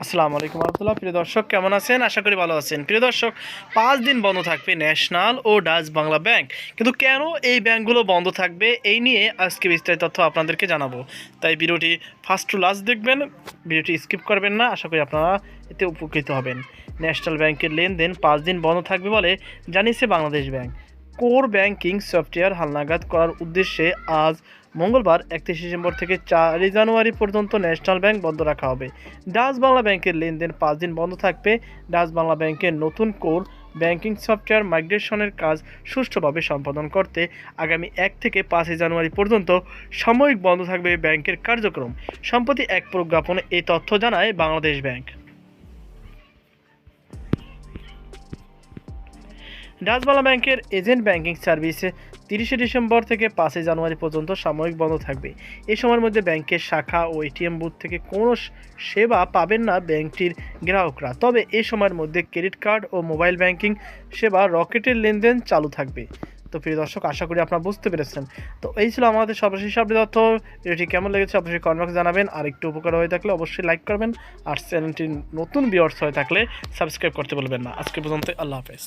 আসসালামু আলাইকুম রহমতুল্লাহ। প্রিয় দর্শক, কেমন আছেন? আশা করি ভালো আছেন। প্রিয় দর্শক, 5 দিন বন্ধ থাকবে ন্যাশনাল ও ডাচ বাংলা ব্যাংক। কিন্তু কেন এই ব্যাংকগুলো বন্ধ থাকবে, এই নিয়ে আজকে বিস্তারিত তথ্য আপনাদেরকে জানাবো। তাই ভিডিওটি ফার্স্ট টু লাস্ট দেখবেন, ভিডিওটি স্কিপ করবেন না। আশা করি আপনারা এতে উপকৃত হবেন। ন্যাশনাল ব্যাংকের লেনদেন 5 দিন বন্ধ থাকবে বলে জানিয়েছে Bangladesh bank. Core banking software হালনাগাদ করার উদ্দেশ্যে আজ মঙ্গলবার 31 ডিসেম্বর থেকে 4 জানুয়ারি পর্যন্ত ন্যাশনাল ব্যাংক বন্ধ রাখা হবে। ডাচ বাংলা ব্যাংকের লেনদেন 5 দিন বন্ধ থাকবে। ডাচ বাংলা ব্যাংকের নতুন কোর ব্যাংকিং সফটওয়্যার মাইগ্রেশনের কাজ সুষ্ঠুভাবে সম্পাদন করতে আগামী 1 থেকে 5 জানুয়ারি পর্যন্ত সাময়িক বন্ধ থাকবে ব্যাংকের কার্যক্রম। সম্প্রতি এক প্রজ্ঞাপনে এই তথ্য জানায় বাংলাদেশ ব্যাংক। ডাচ বাংলা ব্যাংকের এজেন্ট ব্যাংকিং সার্ভিস 30 ডিসেম্বর থেকে 5 জানুয়ারি পর্যন্ত সাময়িক বন্ধ থাকবে। এ সময়ের মধ্যে ব্যাংকের শাখা ও এটিএম বুথ থেকে কোনো সেবা পাবেন না ব্যাংকটির গ্রাহকরা। তবে এ সময়ের মধ্যে ক্রেডিট কার্ড ও মোবাইল ব্যাংকিং সেবা রকেটের লেনদেন চালু থাকবে। তো প্রিয় দর্শক, আশা করি আপনারা বুঝতে পেরেছেন। তো এই ছিল আমাদের সর্বশেষ আপডেট তথ্য। ভিডিওটি কেমন লেগেছে অবশ্যই কমেন্ট বক্সে জানাবেন। আর একটু উপকার হয়ে থাকলে অবশ্যই লাইক করবেন। আর চ্যানেলটি নতুন ভিউয়ার্স হয়ে থাকলে সাবস্ক্রাইব করতে বলবেন না। আজকে পর্যন্ত, আল্লাহ হাফেজ।